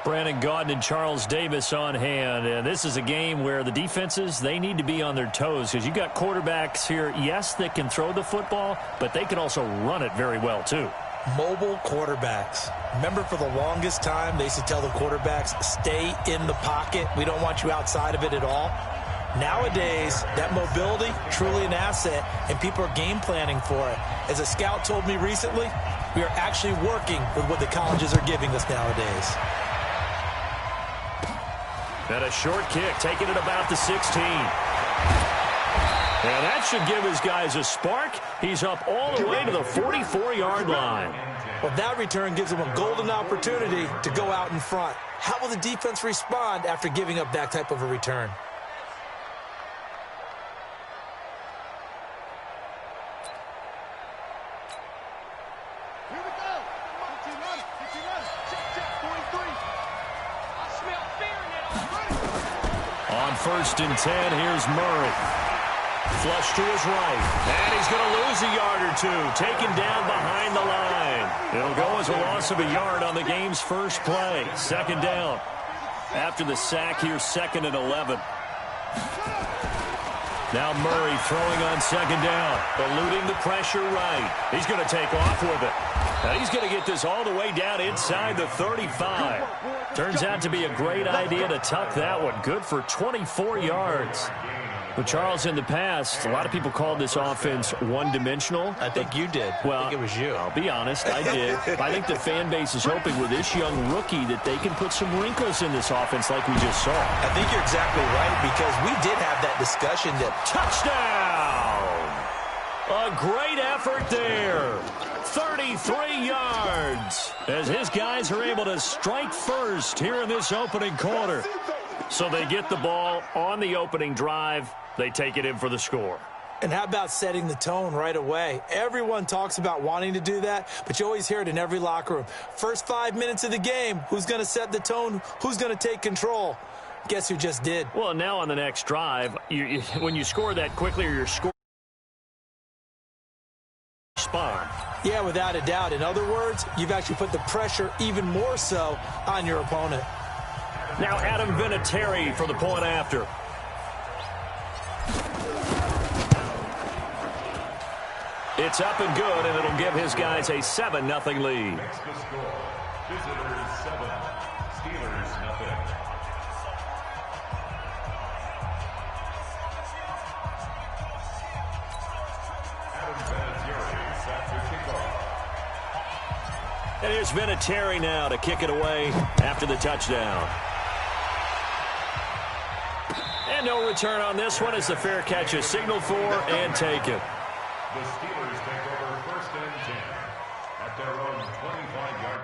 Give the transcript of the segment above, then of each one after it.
Brandon Gaudin and Charles Davis on hand. And this is a game where the defenses, they need to be on their toes because you've got quarterbacks here, yes, that can throw the football, but they can also run it very well, too. Mobile quarterbacks. Remember, for the longest time, they used to tell the quarterbacks, stay in the pocket. We don't want you outside of it at all. Nowadays, that mobility, truly an asset, and people are game planning for it. As a scout told me recently, we are actually working with what the colleges are giving us nowadays. And a short kick, taking it about the 16. And that should give his guys a spark. He's up all the way to the 44-yard line. Well, that return gives them a golden opportunity to go out in front. How will the defense respond after giving up that type of a return? On 1st and 10, here's Murray. Flush to his right. And he's going to lose a yard or two. Taken down behind the line. It'll go as a loss of a yard on the game's first play. 2nd down. After the sack, here's 2nd and 11. Now Murray throwing on 2nd down. Eluding the pressure right. He's going to take off with it. And he's going to get this all the way down inside the 35. Turns out to be a great idea to tuck that one. Good for 24 yards. But, Charles, in the past, a lot of people called this offense one-dimensional. I think you did. Well, I think it was you. I'll be honest, I did. I think the fan base is hoping with this young rookie that they can put some wrinkles in this offense like we just saw. I think you're exactly right because we did have that discussion that... Touchdown! A great effort there. 33 yards as his guys are able to strike first here in this opening quarter. So they get the ball on the opening drive. They take it in for the score. And how about setting the tone right away? Everyone talks about wanting to do that, but you always hear it in every locker room. First 5 minutes of the game, who's going to set the tone? Who's going to take control? Guess who just did? Well, now on the next drive, when you score that quickly or you're scoring, respond. Yeah, without a doubt. In other words, you've actually put the pressure even more so on your opponent. Now Adam Vinatieri for the point after. It's up and good, and it'll give his guys a 7-0 lead. Next to score, Visitors 7, Steelers nothing. Adam Vinatieri set to kick off. And here's Vinatieri now to kick it away after the touchdown. And no return on this one as the fair catch is signaled for and taken. The Steelers take over 1st and 10 at their own 25-yard.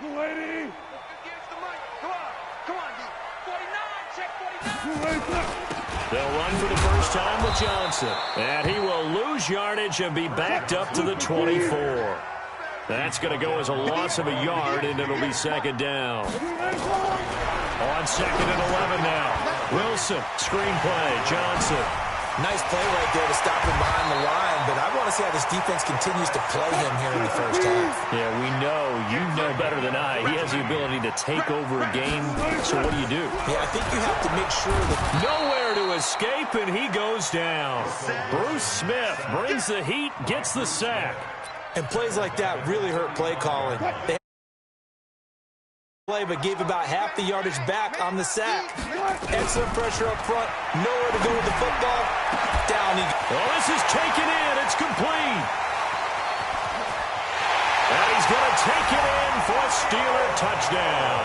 Lady! Come on, 49, check 49. They'll run for the first time with Johnson. And he will lose yardage and be backed up to the 24. That's going to go as a loss of a yard, and it'll be 2nd down. On 2nd and 11 now. Wilson, screenplay, Johnson. Nice play right there to stop him behind the line, but I want to see how this defense continues to play him here in the first half. Yeah, we know. You know better than I. He has the ability to take over a game, so what do you do? Yeah, I think you have to make sure that... Nowhere to escape, and he goes down. Bruce Smith brings the heat, gets the sack. And plays like that really hurt play calling. They play, but gave about half the yardage back on the sack. Excellent pressure up front. Nowhere to go with the football. Down he goes. Well, this is taken in. It's complete. And he's going to take it in for a Steeler touchdown.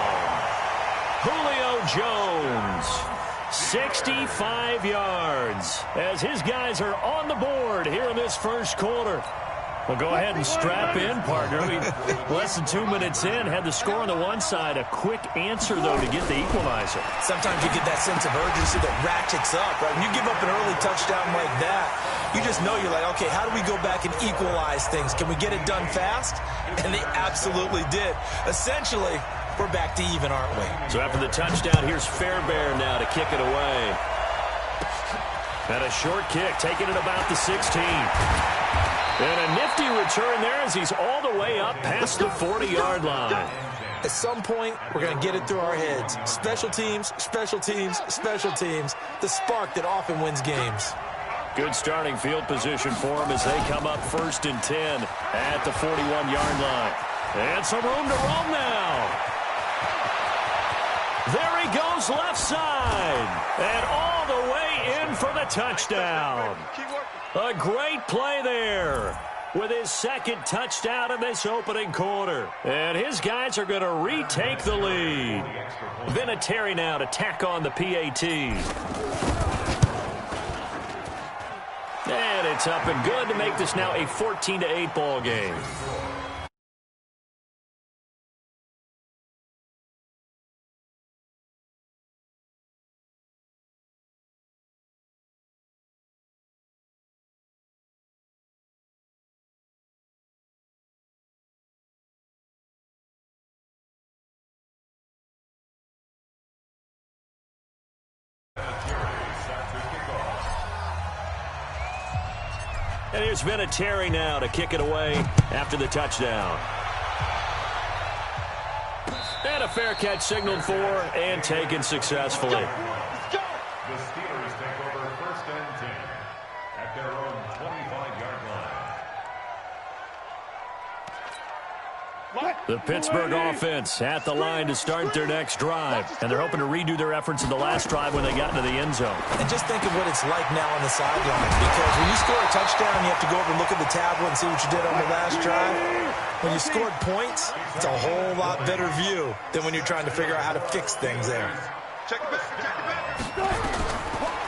Julio Jones, 65 yards, as his guys are on the board here in this first quarter. Well, go ahead and strap in, partner. Less than 2 minutes in, had the score on the one side. A quick answer, though, to get the equalizer. Sometimes you get that sense of urgency that ratchets up, right? When you give up an early touchdown like that, you just know you're like, okay, how do we go back and equalize things? Can we get it done fast? And they absolutely did. Essentially, we're back to even, aren't we? So after the touchdown, here's Fairbairn now to kick it away. And a short kick, taking it about the 16. And a nifty return there as he's all the way up past the 40-yard line. At some point, we're going to get it through our heads. Special teams, special teams, special teams. The spark that often wins games. Good starting field position for him as they come up 1st and 10 at the 41-yard line. And some room to roam now. There he goes left side. And all the way in for the touchdown. A great play there with his second touchdown in this opening quarter. And his guys are going to retake the lead. Vinatieri now to tack on the PAT. And it's up and good to make this now a 14-8 ball game. And here's Vinatieri now to kick it away after the touchdown. And a fair catch signaled for and taken successfully. The Steelers take over 1st and 10 at their own 25-yard line. The Pittsburgh offense at the line to start their next drive. And they're hoping to redo their efforts in the last drive when they got into the end zone. And just think of what it's like now on the sideline. Because when you score a touchdown, you have to go over and look at the tablet and see what you did on the last drive. When you scored points, it's a whole lot better view than when you're trying to figure out how to fix things there.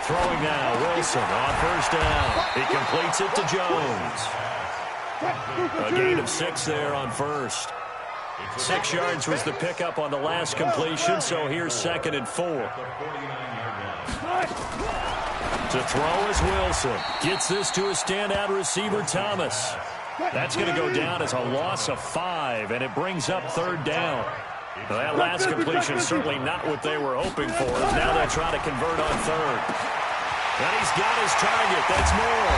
Throwing now, Wilson on 1st down. He completes it to Jones. A gain of 6 there on 1st. 6 yards was the pickup on the last completion, so here's 2nd and 4. To throw is Wilson. Gets this to a standout receiver, Thomas. That's going to go down as a loss of 5, and it brings up 3rd down. Well, that last completion is certainly not what they were hoping for. Now they'll try to convert on 3rd. And he's got his target. That's more.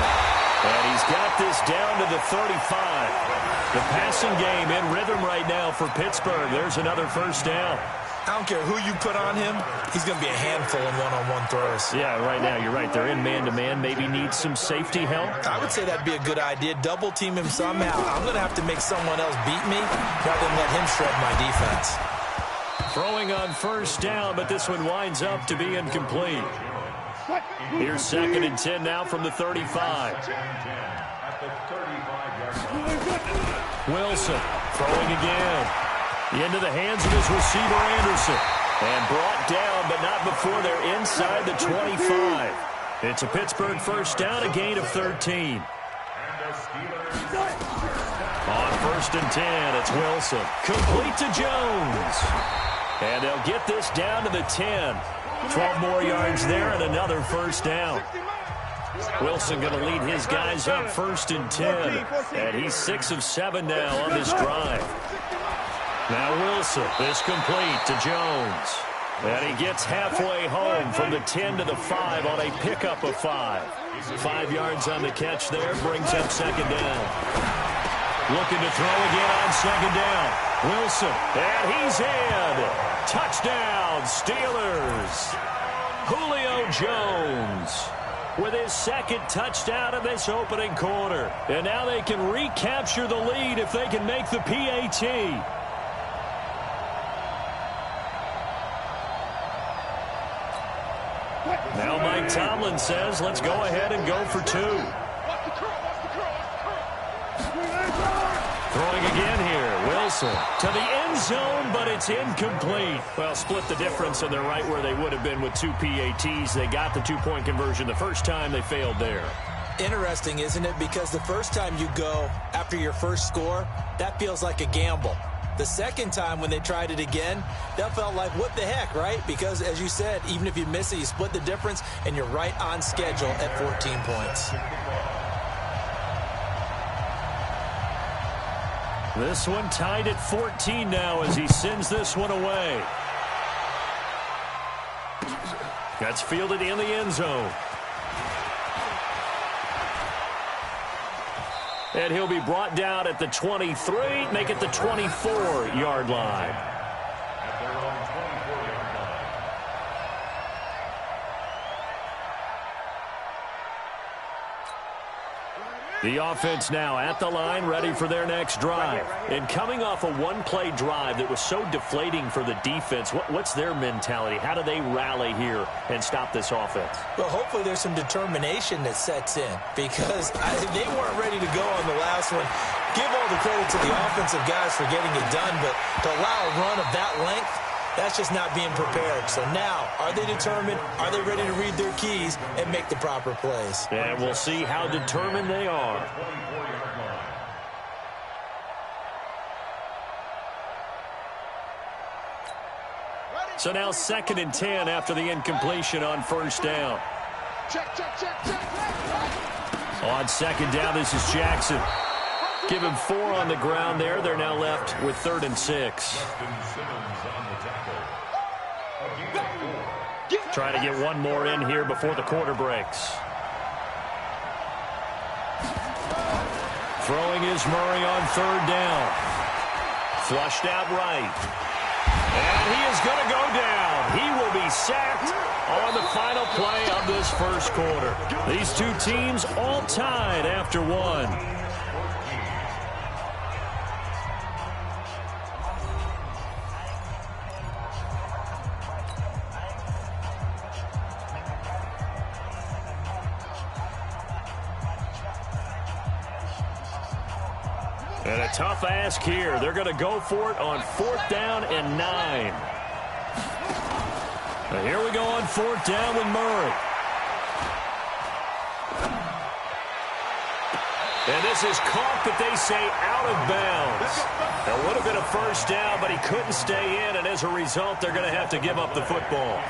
And he's got this down to the 35. The passing game in rhythm right now for Pittsburgh. There's another 1st down. I don't care who you put on him. He's going to be a handful in one-on-one throws. Yeah, right now, you're right. They're in man-to-man. Maybe need some safety help. I would say that'd be a good idea. Double team him somehow. I'm going to have to make someone else beat me rather than let him shred my defense. Throwing on 1st down, but this one winds up to be incomplete. Here's 2nd and 10 now from the 35. Wilson throwing again. Into the hands of his receiver, Anderson. And brought down, but not before they're inside the 25. It's a Pittsburgh 1st down, a gain of 13. On 1st and 10, it's Wilson. Complete to Jones. And they'll get this down to the 10. 12 more yards there and another 1st down. Wilson going to lead his guys up 1st and 10. And he's 6 of 7 now on this drive. Now Wilson, this complete to Jones. And he gets halfway home from the 10 to the 5 on a pickup of 5. 5 yards on the catch there, brings up 2nd down. Looking to throw again on 2nd down. Wilson, and he's in. Touchdown, Steelers. Julio Jones with his 2nd touchdown of this opening quarter. And now they can recapture the lead if they can make the PAT. Mike Tomlin says, let's go ahead and go for two. Throwing again here, Wilson to the end zone, but it's incomplete. Well, split the difference, and they're right where they would have been with two PATs. They got the two-point conversion the first time. They failed there. Interesting, isn't it? Because the first time you go after your first score, that feels like a gamble. The second time when they tried it again, that felt like, what the heck, right? Because, as you said, even if you miss it, you split the difference, and you're right on schedule at 14 points. This one tied at 14 now as he sends this one away. That's fielded in the end zone. And he'll be brought down at the 23, make it the 24-yard line. At their own 24-yard line. The offense now at the line, ready for their next drive. And coming off a one-play drive that was so deflating for the defense, what's their mentality? How do they rally here and stop this offense? Well, hopefully there's some determination that sets in, because they weren't ready to go on the last one. Give all the credit to the offensive guys for getting it done, but to allow a run of that length, that's just not being prepared. So now, are they determined? Are they ready to read their keys and make the proper plays? And we'll see how determined they are. 24-yard line. So now 2nd and 10 after the incompletion on first down. Check. On 2nd down, this is Jackson. Give him 4 on the ground there. They're now left with 3rd and 6. Trying to get one more in here before the quarter breaks. Throwing is Murray on 3rd down. Flushed out right. And he is going to go down. He will be sacked on the final play of this first quarter. These two teams all tied after one. And a tough ask here. They're going to go for it on 4th down and 9. And here we go on 4th down with Murray. And this is caught, that they say, out of bounds. It would have been a first down, but he couldn't stay in, and as a result, they're going to have to give up the football.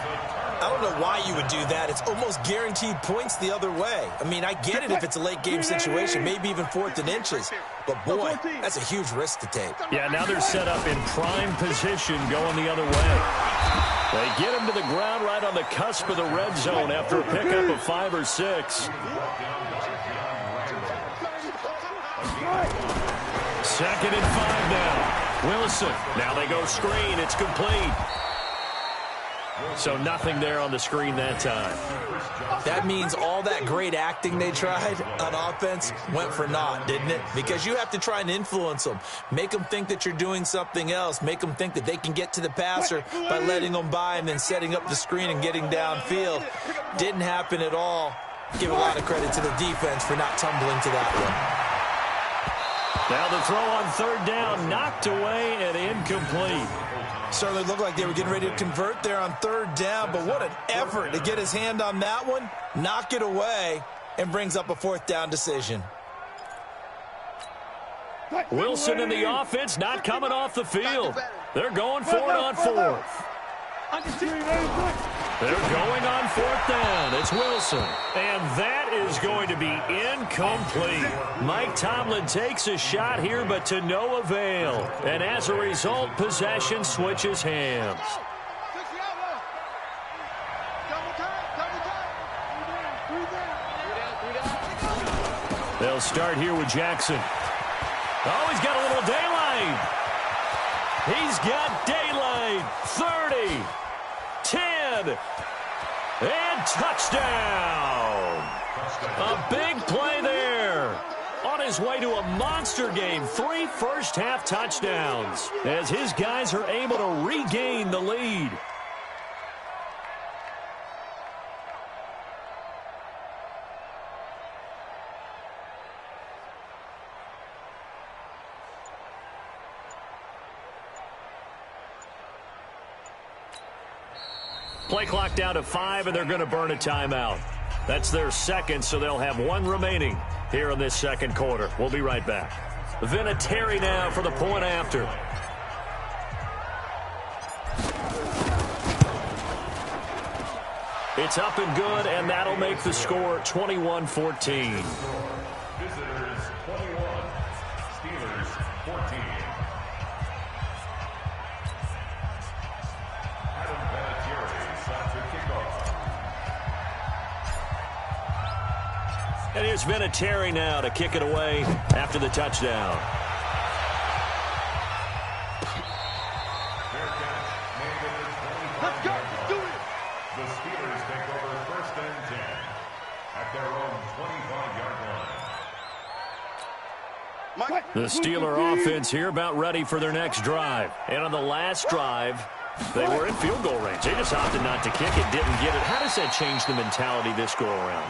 I don't know why you would do that. It's almost guaranteed points the other way. I mean, I get it if it's a late-game situation, maybe even 4th and inches. But, boy, that's a huge risk to take. Yeah, now they're set up in prime position going the other way. They get him to the ground right on the cusp of the red zone after a pickup of 5 or 6. 2nd and 5 now. Wilson. Now they go screen. It's complete. So nothing there on the screen that time. That means all that great acting they tried on offense went for naught, didn't it? Because you have to try and influence them. Make them think that you're doing something else. Make them think that they can get to the passer by letting them by and then setting up the screen and getting downfield. Didn't happen at all. Give a lot of credit to the defense for not tumbling to that one. Now the throw on 3rd down, knocked away and incomplete. Certainly looked like they were getting ready to convert there on 3rd down, but what an effort to get his hand on that one, knock it away, and brings up a 4th down decision. Wilson and the offense not coming off the field. They're going for it on 4th. They're going on 4th down. It's Wilson. And that is going to be incomplete. Mike Tomlin takes a shot here, but to no avail. And as a result, possession switches hands. They'll start here with Jackson. Oh, he's got a little daylight. He's got daylight. 30, 10, and touchdown. A big play there. On his way to a monster game, 3 first-half touchdowns as his guys are able to regain the lead. Play clock down to 5, and they're going to burn a timeout. That's their second, so they'll have one remaining here in this second quarter. We'll be right back. Vinatieri now for the point after. It's up and good, and that'll make the score 21-14. Visitors 21, Steelers 14. Adam Vinatieri set to kickoff. And here's Vinatieri now to kick it away after the touchdown. Fair catch made at the 25-yard line. The Steelers take over first and 10 at their own 25-yard line. The Steeler offense here about ready for their next drive. And on the last drive, they were in field goal range. They just opted not to kick it, didn't get it. How does that change the mentality this go-around?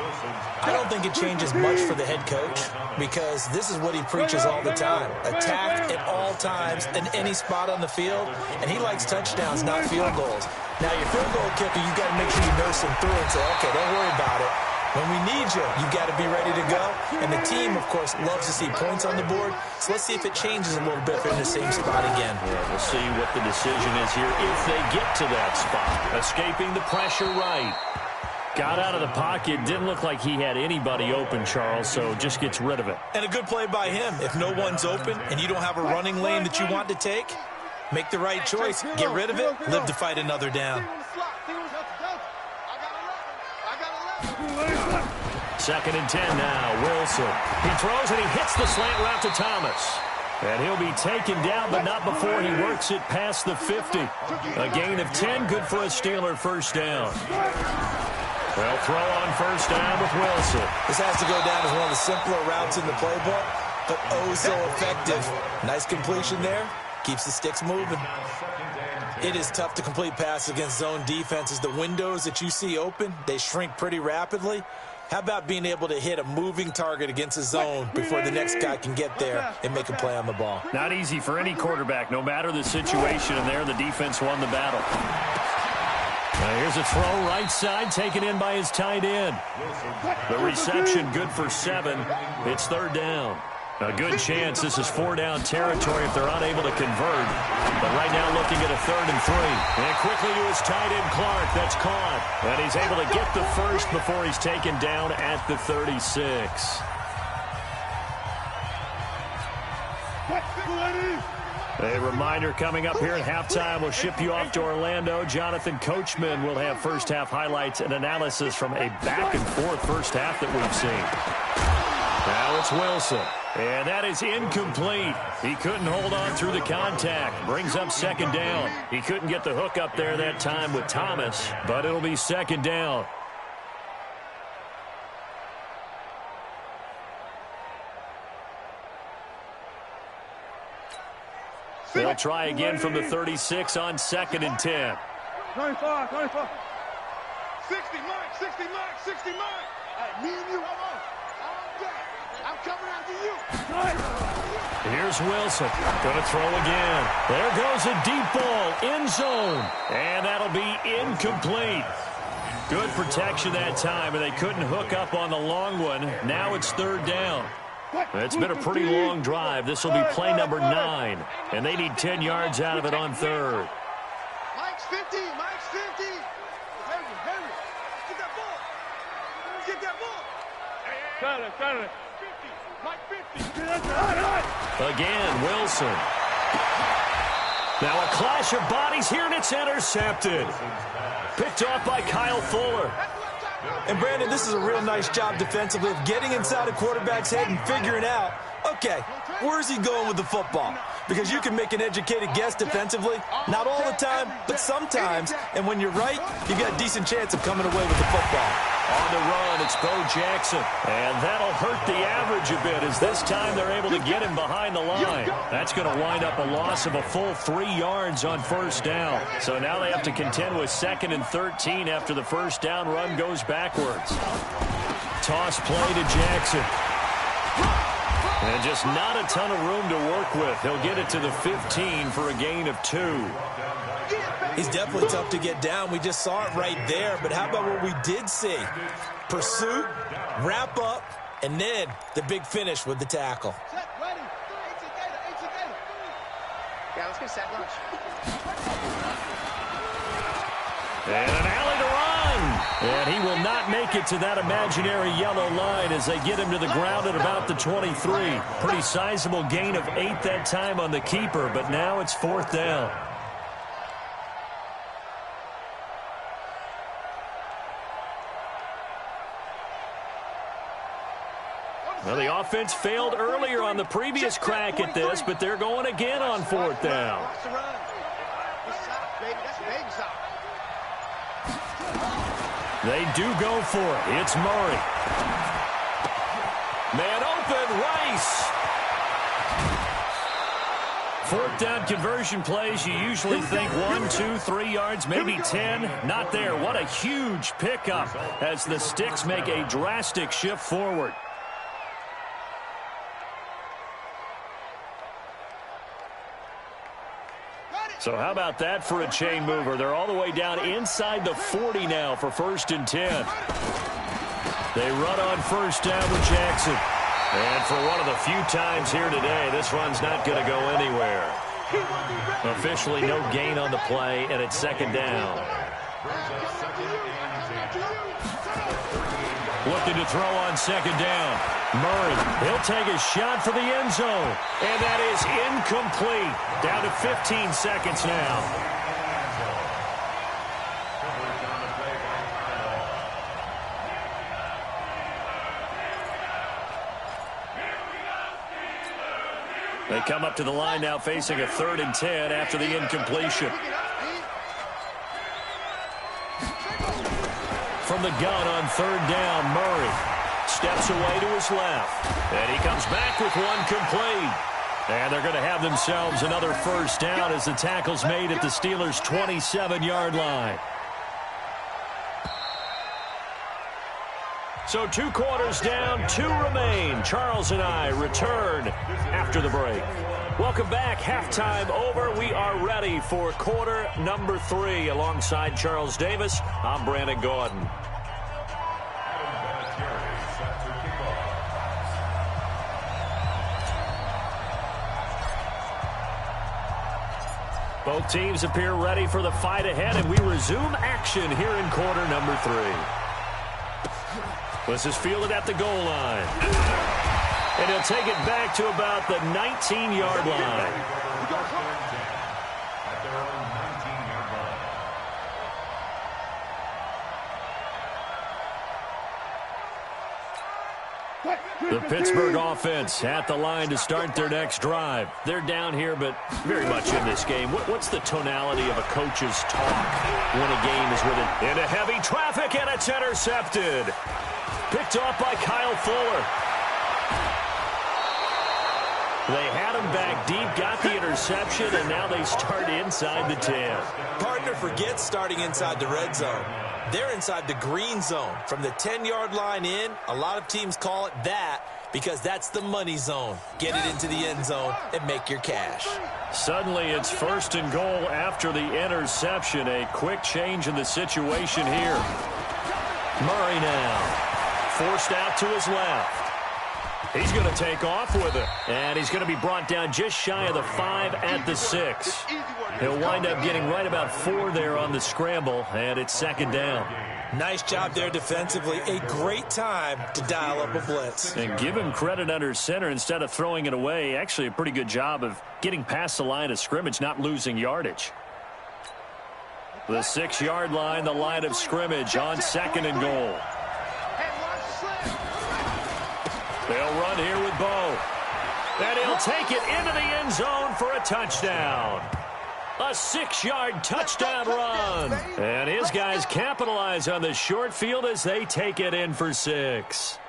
I don't think it changes much for the head coach because this is what he preaches all the time. Attack at all times in any spot on the field, and he likes touchdowns, not field goals. Now, your field goal kicker, you got to make sure you nurse him through and say, okay, don't worry about it. When we need you, you got to be ready to go. And the team, of course, loves to see points on the board. So let's see if it changes a little bit if they're in the same spot again. Yeah, we'll see what the decision is here if they get to that spot. Escaping the pressure right. Got out of the pocket. Didn't look like he had anybody open, Charles, so just gets rid of it. And a good play by him. If no one's open and you don't have a running lane that you want to take, make the right choice. Get rid of it. Live to fight another down. Second and 10 now. Wilson. He throws and he hits the slant route to Thomas. And he'll be taken down, but not before he works it past the 50. A gain of 10, good for a Steeler first down. They'll throw on first down with Wilson. This has to go down as one of the simpler routes in the playbook, but oh so effective. Nice completion there. Keeps the sticks moving. It is tough to complete passes against zone defenses. The windows that you see open, they shrink pretty rapidly. How about being able to hit a moving target against a zone before the next guy can get there and make a play on the ball? Not easy for any quarterback, no matter the situation, and there the defense won the battle. Now here's a throw right side, taken in by his tight end. The reception good for 7. It's third down. A good chance this is 4-down territory if they're unable to convert. But right now looking at a 3rd and 3. And quickly to his tight end, Clark. That's caught. And he's able to get the first before he's taken down at the 36. A reminder coming up here at halftime. We'll ship you off to Orlando. Jonathan Coachman will have first half highlights and analysis from a back-and-forth first half that we've seen. Now it's Wilson. And that is incomplete. He couldn't hold on through the contact. Brings up second down. He couldn't get the hook up there that time with Thomas, but it'll be second down. They'll try again from the 36 on 2nd and 10. 25, 25. 60, Mike, 60, Mike, 60, Mike. Hey, me and you, I'm coming after you. Here's Wilson. Going to throw again. There goes a deep ball. End zone. And that'll be incomplete. Good protection that time, and they couldn't hook up on the long one. Now it's third down. It's been a pretty long drive. This will be play number 9. And they need 10 yards out of it on third. Mike's 50. Mike's 50. Henry. Get that ball. Get that ball. Got it. 50. Mike 50. Again, Wilson. Now a clash of bodies here, and it's intercepted. Picked off by Kyle Fuller. And, Brandon, this is a real nice job defensively of getting inside a quarterback's head and figuring out, okay, where's he going with the football? Because you can make an educated guess defensively. Not all the time, but sometimes. And when you're right, you've got a decent chance of coming away with the football. On the run, it's Bo Jackson. And that'll hurt the average a bit as this time they're able to get him behind the line. That's going to wind up a loss of a full 3 yards on first down. So now they have to contend with 2nd and 13 after the first down run goes backwards. Toss play to Jackson. And just not a ton of room to work with. He'll get it to the 15 for a gain of 2. He's definitely tough to get down. We just saw it right there. But how about what we did see? Pursuit, wrap up, and then the big finish with the tackle. Yeah, let's get set lunch. And an alley to run. And he will not make it to that imaginary yellow line as they get him to the ground at about the 23. Pretty sizable gain of 8 that time on the keeper, but now it's 4th down. Well, the offense failed earlier on the previous crack at this, but they're going again on 4th down. They do go for it. It's Murray. Man open, Rice. 4th down conversion plays, you usually think 1, 2, 3 yards, maybe 10. Not there. What a huge pickup as the Sticks make a drastic shift forward. So how about that for a chain mover? They're all the way down inside the 40 now for 1st and 10. They run on 1st down with Jackson. And for one of the few times here today, this run's not going to go anywhere. Officially no gain on the play, and it's 2nd down. Looking to throw on 2nd down. Murray, he'll take a shot for the end zone. And that is incomplete. Down to 15 seconds now. They come up to the line now facing a 3rd and 10 after the incompletion. From the gun on 3rd down, Murray steps away to his left. And he comes back with one complete. And they're going to have themselves another 1st down as the tackle's made at the Steelers' 27-yard line. So 2 quarters down, 2 remain. Charles and I return after the break. Welcome back. Halftime over. We are ready for quarter number 3. Alongside Charles Davis, I'm Brandon Gordon. Both teams appear ready for the fight ahead, and we resume action here in quarter number 3. This is fielded at the goal line. And he'll take it back to about the 19-yard line. The Pittsburgh offense at the line to start their next drive. They're down here, but very much in this game. What's the tonality of a coach's talk when a game is within? Into heavy traffic, and it's intercepted. Picked off by Kyle Fuller. They had him back deep, got the interception, and now they start inside the 10. Partner forgets starting inside the red zone. They're inside the green zone. From the 10-yard line in, a lot of teams call it that because that's the money zone. Get it into the end zone and make your cash. Suddenly it's 1st and goal after the interception. A quick change in the situation here. Murray now forced out to his left. He's going to take off with it. And he's going to be brought down just shy of the 5 at the 6. He'll wind up getting right about 4 there on the scramble, and it's 2nd down. Nice job there defensively. A great time to dial up a blitz. And give him credit under center instead of throwing it away. Actually a pretty good job of getting past the line of scrimmage, not losing yardage. The 6-yard line, the line of scrimmage on 2nd and goal. They'll run here with Bo. And he'll take it into the end zone for a touchdown. A 6-yard touchdown run. And his guys capitalize on the short field as they take it in for 6.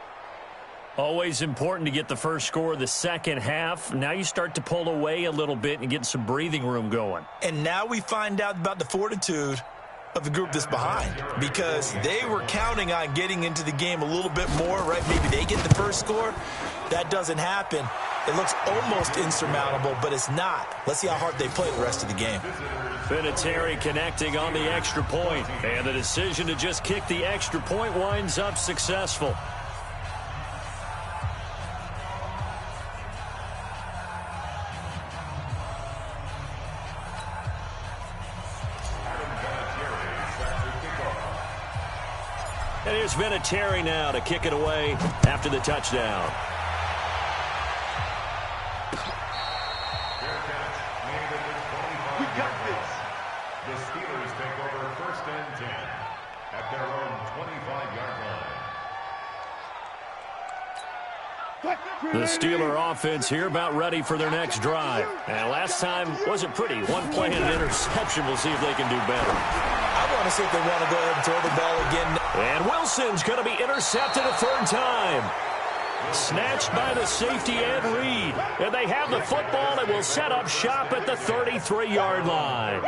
Always important to get the first score of the second half. Now you start to pull away a little bit and get some breathing room going. And now we find out about the fortitude of the group that's behind, because they were counting on getting into the game a little bit more, right? Maybe they get the first score. that doesn't happen, it looks almost insurmountable, but it's not. Let's see how hard they play the rest of the game. Vinatieri connecting on the extra point, and the decision to just kick the extra point winds up successful. And here's Vinatieri now to kick it away after the touchdown. We got this. The Steelers take over 1st and 10 at their own 25-yard line. The Steeler offense here about ready for their next drive. And last time wasn't pretty. One play and an interception. We'll see if they can do better. I want to see if they want to go ahead and throw the ball again. And Wilson's going to be intercepted a third time. Snatched by the safety Ed Reed. And they have the football and will set up shop at the 33-yard line.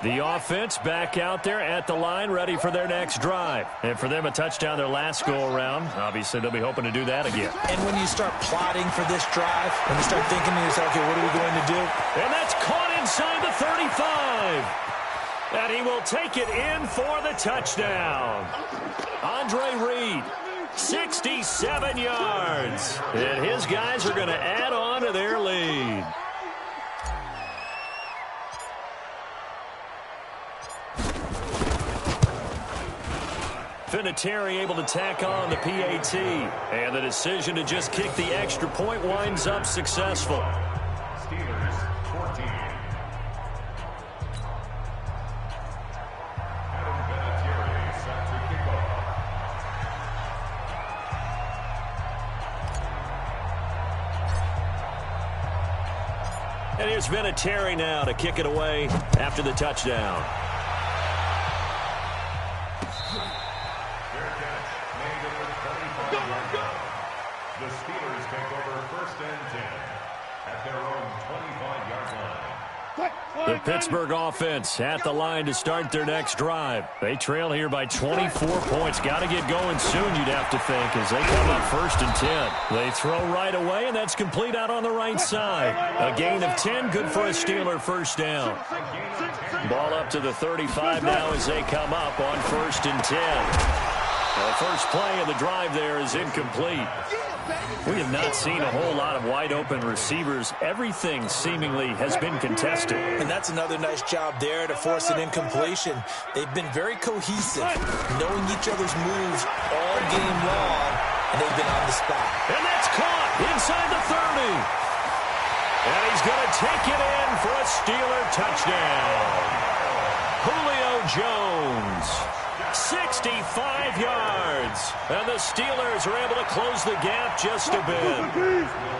The offense back out there at the line, ready for their next drive. And for them, a touchdown their last go-around. Obviously, they'll be hoping to do that again. And when you start plotting for this drive, when you start thinking to yourself, okay, what are we going to do? And that's caught inside the 35. And he will take it in for the touchdown. Andre Reed, 67 yards. And his guys are going to add on to their lead. Vinatieri able to tack on the PAT. And the decision to just kick the extra point winds up successful. Steelers 14. Adam Vinatieri set to kick off. And here's Vinatieri now to kick it away after the touchdown. The Steelers take over 1st and 10 at their own 25-yard line. The Pittsburgh offense at the line to start their next drive. They trail here by 24 points. Got to get going soon, you'd have to think, as they come up 1st and 10. They throw right away, and that's complete out on the right side. A gain of 10, good for a Steeler first down. Ball up to the 35 now as they come up on 1st and 10. The first play of the drive there is incomplete. We have not seen a whole lot of wide-open receivers. Everything seemingly has been contested. And that's another nice job there to force an incompletion. They've been very cohesive, knowing each other's moves all game long, and they've been on the spot. And that's caught inside the 30. And he's going to take it in for a Steeler touchdown. Julio Jones. 65 yards. And the Steelers are able to close the gap just a bit.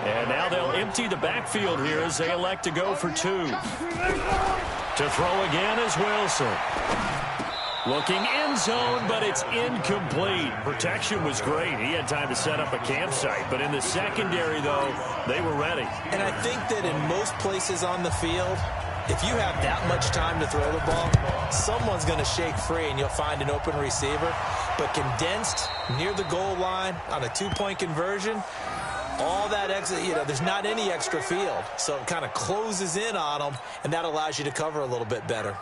And now they'll empty the backfield here as they elect to go for 2. To throw again is Wilson. Looking end zone, but it's incomplete. Protection was great. He had time to set up a campsite. But in the secondary, though, they were ready. And I think that in most places on the field, if you have that much time to throw the ball, someone's going to shake free and you'll find an open receiver. But condensed near the goal line on a 2-point conversion, all that extra, there's not any extra field. So it kind of closes in on them, and that allows you to cover a little bit better.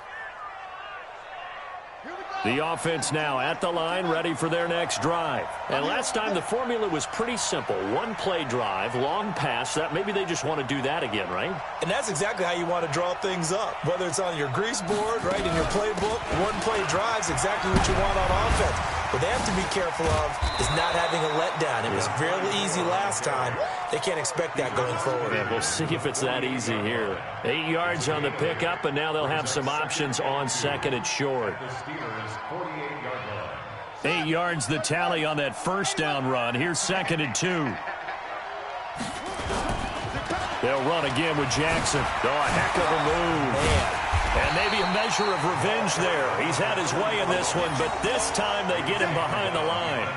The offense now at the line, ready for their next drive. And last time the formula was pretty simple. One-play drive, long pass. That maybe they just want to do that again, right? And that's exactly how you want to draw things up. Whether it's on your grease board, right, in your playbook, one-play drive's exactly what you want on offense. What they have to be careful of is not having a letdown. It was really easy last time. They can't expect that going forward. Yeah, we'll see if it's that easy here. 8 yards on the pickup, and now they'll have some options on second and short. The Steelers 48-yard line. 8 yards the tally on that first down run. Here's 2nd and 2. They'll run again with Jackson. Oh, a heck of a move. Man. And maybe a measure of revenge there. He's had his way in this one, but this time they get him behind the line.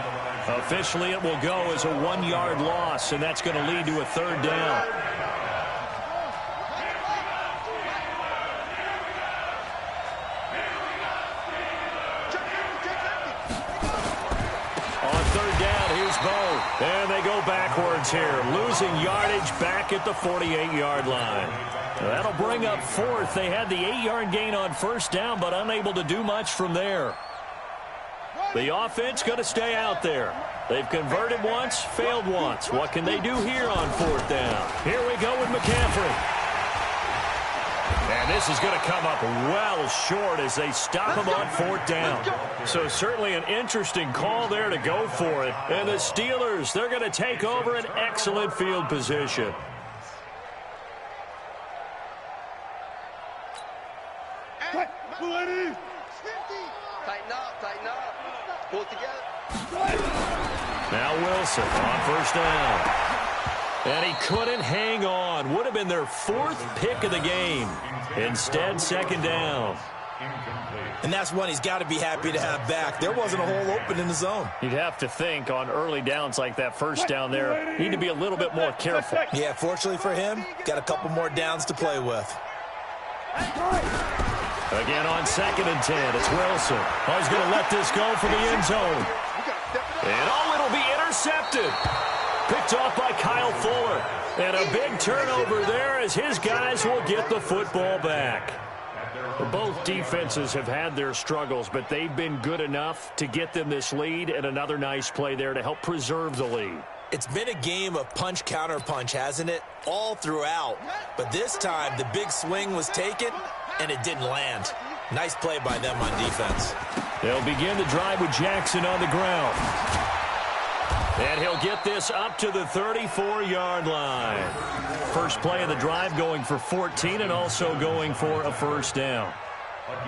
Officially, it will go as a 1-yard loss, and that's going to lead to a 3rd down. On 3rd down, here's Bo. downs here, losing yardage back at the 48-yard line. That'll bring up fourth. They had the 8-yard gain on first down, but unable to do much from there. The offense going to stay out there. They've converted once, failed once. What can they do here on fourth down? Here we go with McCaffrey. And this is going to come up well short as they stop him on fourth down. So certainly an interesting call there to go for it. And the Steelers, they're going to take over an excellent field position. Tighten up. Pull it together. Now Wilson on first down. And he couldn't hang on. Would have been their fourth pick of the game. Instead, second down. And that's one he's got to be happy to have back. There wasn't a hole open in the zone. You'd have to think on early downs like that first down there, need to be a little bit more careful. Yeah, fortunately for him, got a couple more downs to play with. Again on 2nd and 10, it's Wilson. Oh, he's going to let this go for the end zone. And it'll be intercepted. Picked off by Kyle Fuller. And a big turnover there as his guys will get the football back. Both defenses have had their struggles, but they've been good enough to get them this lead, and another nice play there to help preserve the lead. It's been a game of punch, counter punch, hasn't it? All throughout. But this time, the big swing was taken, and it didn't land. Nice play by them on defense. They'll begin the drive with Jackson on the ground. And he'll get this up to the 34-yard line. First play of the drive going for 14 and also going for a first down.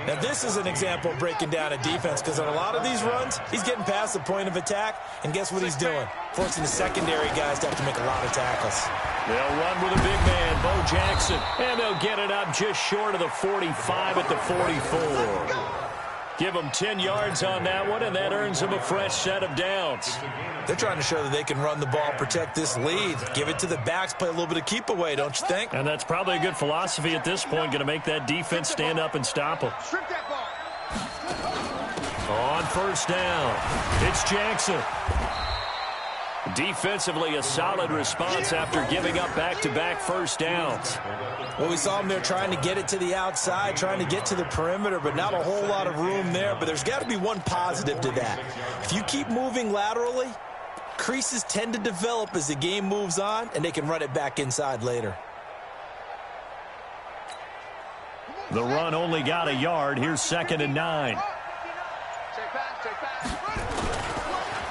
Now, this is an example of breaking down a defense because on a lot of these runs, he's getting past the point of attack, and guess what he's doing? Forcing the secondary guys to have to make a lot of tackles. They'll run with a big man, Bo Jackson, and they'll get it up just short of the 45 at the 44. Give them 10 yards on that one, and that earns them a fresh set of downs. They're trying to show that they can run the ball, protect this lead, give it to the backs, play a little bit of keep away, don't you think? And that's probably a good philosophy at this point, going to make that defense stand up and stop them. On first down, it's Jackson. Defensively, a solid response after giving up back-to-back first downs. Well, we saw him there trying to get it to the outside, trying to get to the perimeter, but not a whole lot of room there. But there's got to be one positive to that. If you keep moving laterally, creases tend to develop as the game moves on, and they can run it back inside later. The run only got a yard. Here's 2nd and 9.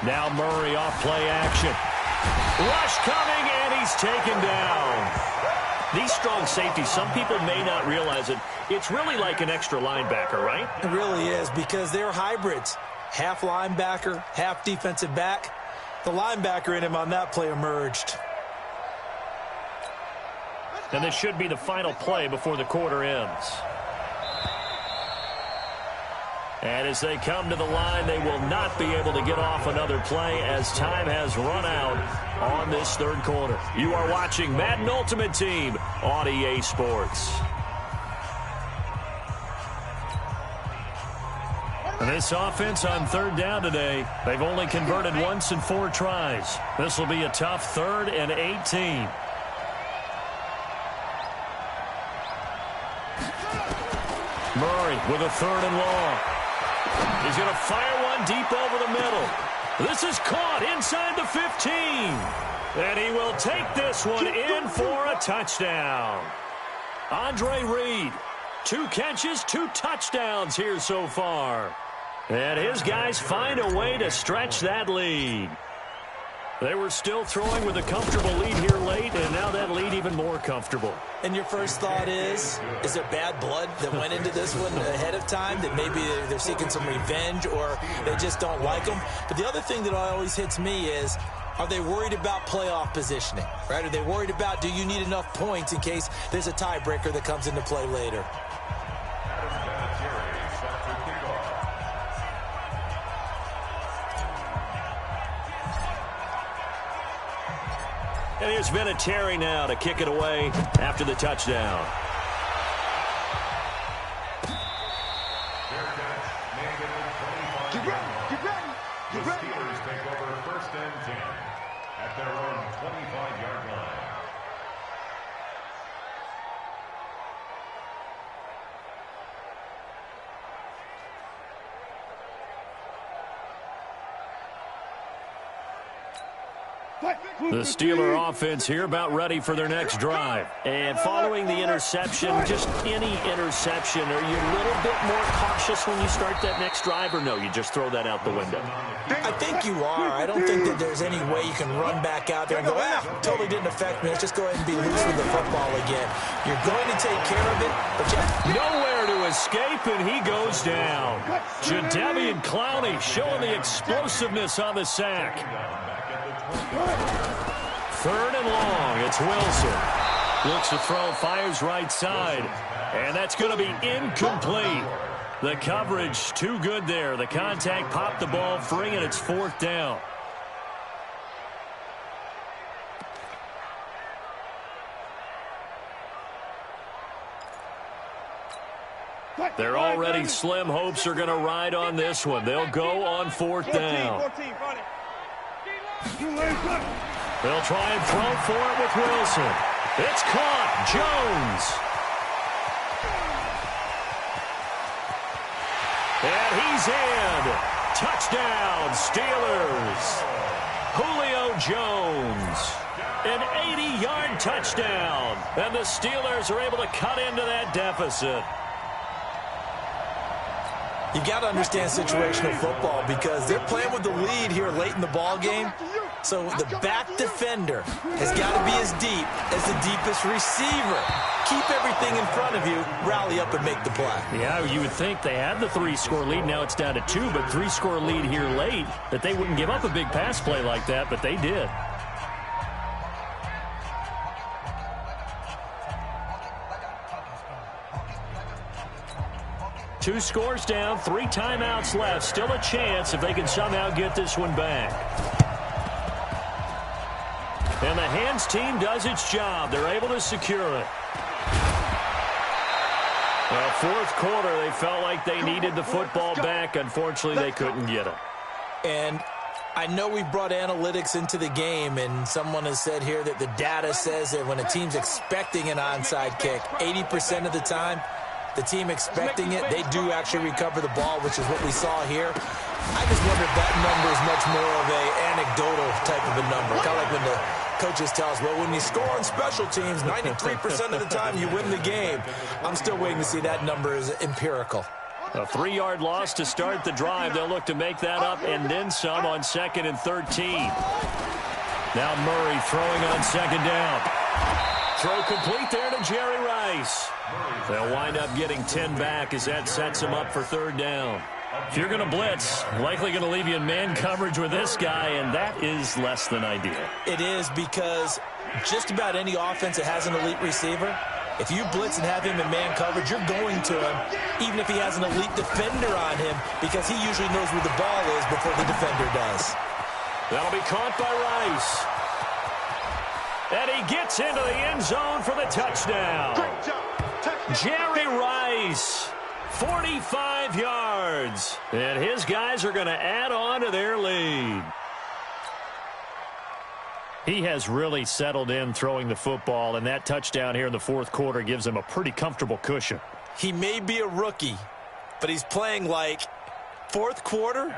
Now Murray off play action. Rush coming, and he's taken down. These strong safeties, some people may not realize it. It's really like an extra linebacker, right? It really is because they're hybrids. Half linebacker, half defensive back. The linebacker in him on that play emerged. And this should be the final play before the quarter ends. And as they come to the line, they will not be able to get off another play as time has run out on this third quarter. You are watching Madden Ultimate Team on EA Sports. And this offense on third down today, they've only converted once in 4 tries. This will be a tough 3rd and 18. Murray with a 3rd and long. He's going to fire one deep over the middle. This is caught inside the 15. And he will take this one in for a touchdown. Andre Reed, 2 catches, 2 touchdowns here so far. And his guys find a way to stretch that lead. They were still throwing with a comfortable lead here late, and now that lead even more comfortable. And your first thought is there bad blood that went into this one ahead of time, that maybe they're seeking some revenge or they just don't like them? But the other thing that always hits me is, are they worried about playoff positioning, right? Are they worried about, do you need enough points in case there's a tiebreaker that comes into play later? And here's Vinatieri now to kick it away after the touchdown. Get ready. The Steelers take over 1st and 10 at their own 25. The Steeler offense here about ready for their next drive. And following the interception, just any interception, are you a little bit more cautious when you start that next drive, or no, you just throw that out the window? I think you are. I don't think that there's any way you can run back out there and go, totally didn't affect me. Let's just go ahead and be loose with the football again. You're going to take care of it, but nowhere to escape, and he goes down. Jadeveon Clowney showing the explosiveness on the sack. 3rd and long. It's Wilson. Looks to throw, fires right side. And that's going to be incomplete. The coverage too good there. The contact popped the ball free, and it's 4th down. Their already slim hopes are going to ride on this one. They'll go on 4th down. They'll try and throw for it with Wilson. It's caught. Jones. And he's in. Touchdown, Steelers. Julio Jones. An 80-yard touchdown. And the Steelers are able to cut into that deficit. You got to understand situational football because they're playing with the lead here late in the ball game. So the back defender has got to be as deep as the deepest receiver. Keep everything in front of you, rally up and make the play. Yeah, you would think they had the 3-score lead. Now it's down to 2, but 3-score lead here late, that they wouldn't give up a big pass play like that, but they did. Two scores down, 3 timeouts left. Still a chance if they can somehow get this one back. And the hands team does its job. They're able to secure it. Well, 4th quarter, they felt like they needed the football back. Unfortunately, they couldn't get it. And I know we brought analytics into the game, and someone has said here that the data says that when a team's expecting an onside kick, 80% of the time, the team expecting it, they do actually recover the ball, which is what we saw here. I just wonder if that number is much more of a anecdotal type of a number. Kind of like when the coaches tell us, well, when you score on special teams, 93% of the time you win the game. I'm still waiting to see that number is empirical. A 3-yard loss to start the drive. They'll look to make that up and then some on 2nd and 13. Now Murray throwing on 2nd down. Throw complete there to Jerry Rice. They'll wind up getting 10 back as that sets them up for 3rd down. If you're going to blitz, likely going to leave you in man coverage with this guy, and that is less than ideal. It is because just about any offense that has an elite receiver, if you blitz and have him in man coverage, you're going to him, even if he has an elite defender on him, because he usually knows where the ball is before the defender does. That'll be caught by Rice. And he gets into the end zone for the touchdown. Jerry Rice, 45 yards. And his guys are going to add on to their lead. He has really settled in throwing the football, and that touchdown here in the 4th quarter gives him a pretty comfortable cushion. He may be a rookie, but he's playing like 4th quarter,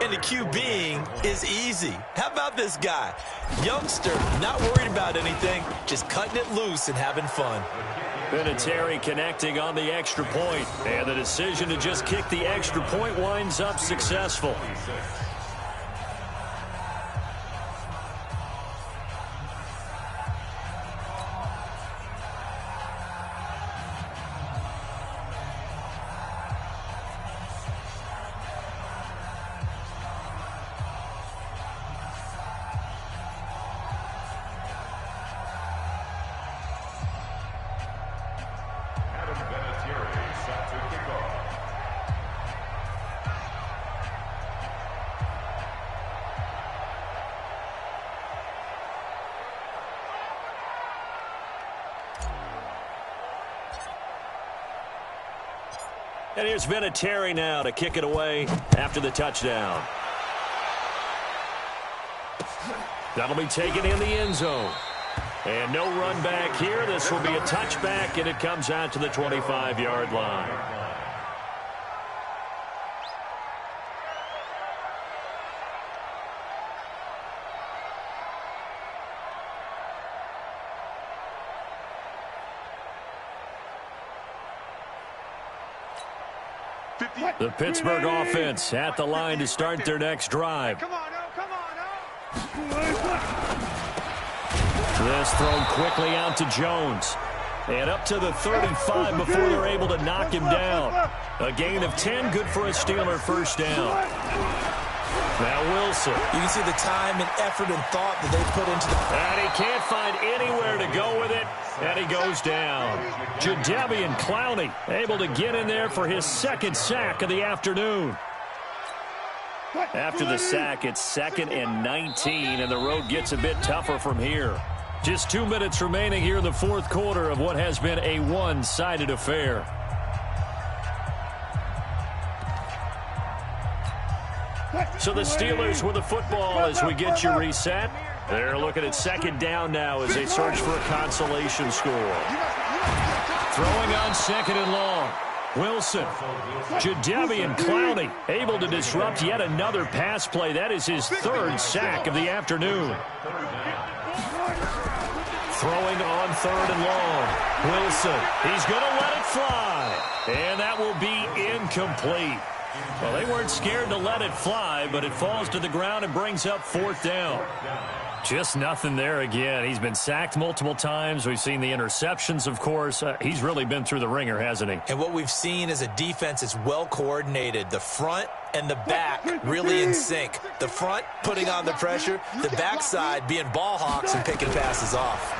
and the QBing is easy. How about this guy? Youngster, not worried about anything, just cutting it loose and having fun. Vinatieri connecting on the extra point, and the decision to just kick the extra point winds up successful. And here's Vinatieri now to kick it away after the touchdown. That'll be taken in the end zone. And no run back here. This will be a touchback, and it comes out to the 25-yard line. The Pittsburgh offense at the line to start their next drive. Come on, now, come on, now. This thrown quickly out to Jones. And up to the 35 before they're able to knock him down. A gain of 10, good for a Steeler first down. Now Wilson. You can see the time and effort and thought that they put into the... And he can't find anywhere to go with it. And he goes down. Jadeveon Clowney able to get in there for his second sack of the afternoon. After the sack, it's 2nd and 19, and the road gets a bit tougher from here. Just 2 minutes remaining here in the fourth quarter of what has been a one-sided affair. So the Steelers with the football as we get you reset. They're looking at 2nd down now as they search for a consolation score. Throwing on 2nd and long. Wilson. Jadeveon Clowney able to disrupt yet another pass play. That is his 3rd sack of the afternoon. Throwing on 3rd and long. Wilson. He's going to let it fly. And that will be incomplete. Well, they weren't scared to let it fly, but it falls to the ground and brings up 4th down. Just nothing there again. He's been sacked multiple times. We've seen the interceptions, of course. He's really been through the ringer, hasn't he? And what we've seen is a defense is well coordinated. The front and the back really in sync. The front putting on the pressure. The backside being ball hawks and picking passes off.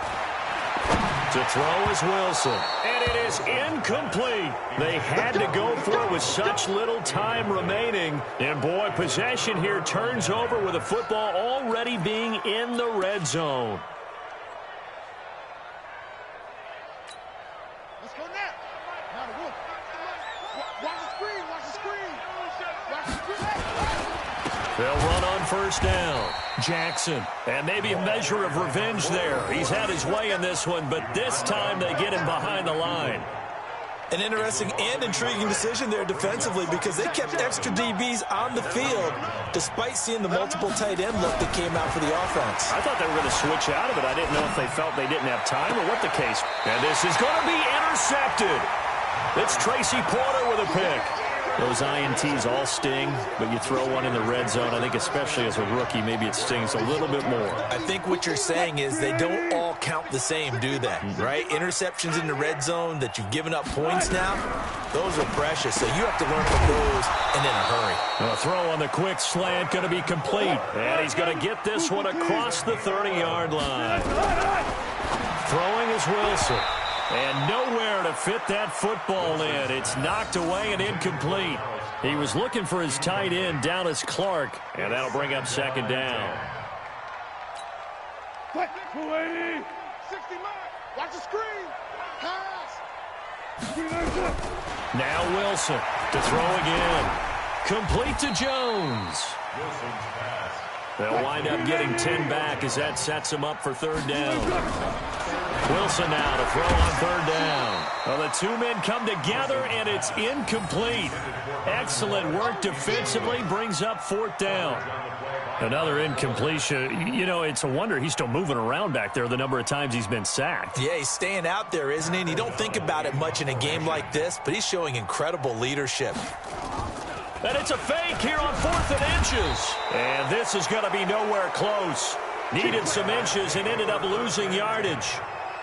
To throw is Wilson. And it is incomplete. They had to go for it with such little time remaining. And, boy, possession here turns over with the football already being in the red zone. Let's go now. Watch the screen, watch the screen. Watch the screen. They'll run on 1st down. Jackson. And maybe a measure of revenge there. He's had his way in this one, but this time they get him behind the line. An interesting and intriguing decision there defensively because they kept extra DBs on the field despite seeing the multiple tight end look that came out for the offense. I thought they were going to switch out of it. I didn't know if they felt they didn't have time or what the case. And this is going to be intercepted. It's Tracy Porter with a pick. Those INTs all sting, but you throw one in the red zone, I think especially as a rookie, maybe it stings a little bit more. I think what you're saying is they don't all count the same, do they? Right? Interceptions in the red zone that you've given up points now, those are precious, so you have to learn from those and in a hurry. A throw on the quick slant going to be complete, and he's going to get this one across the 30-yard line. Throwing is Wilson. And nowhere to fit that football in. It's knocked away and incomplete. He was looking for his tight end, Dallas Clark, and that'll bring up 2nd down. 280. 60 miles. Watch the screen. Pass. Now Wilson to throw again. Complete to Jones. They'll wind up getting 10 back as that sets him up for 3rd down. Wilson now to throw on 3rd down. Well, the 2 men come together, and it's incomplete. Excellent work defensively, brings up 4th down. Another incompletion. You know, it's a wonder he's still moving around back there the number of times he's been sacked. Yeah, he's staying out there, isn't he? And you don't think about it much in a game like this, but he's showing incredible leadership. And it's a fake here on 4th and inches. And this is going to be nowhere close. Needed some inches and ended up losing yardage.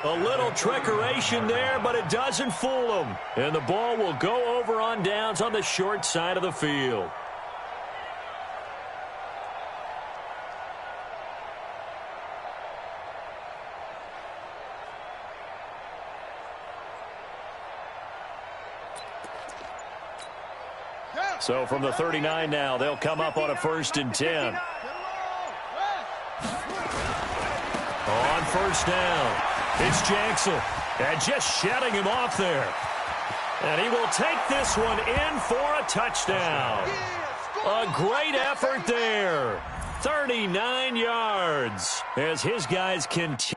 A little trickeration there, but it doesn't fool him. And the ball will go over on downs on the short side of the field. So from the 39 now, they'll come up on a 1st and 10. On 1st down, it's Jackson. And just shutting him off there. And he will take this one in for a touchdown. A great effort there. 39 yards as his guys continue.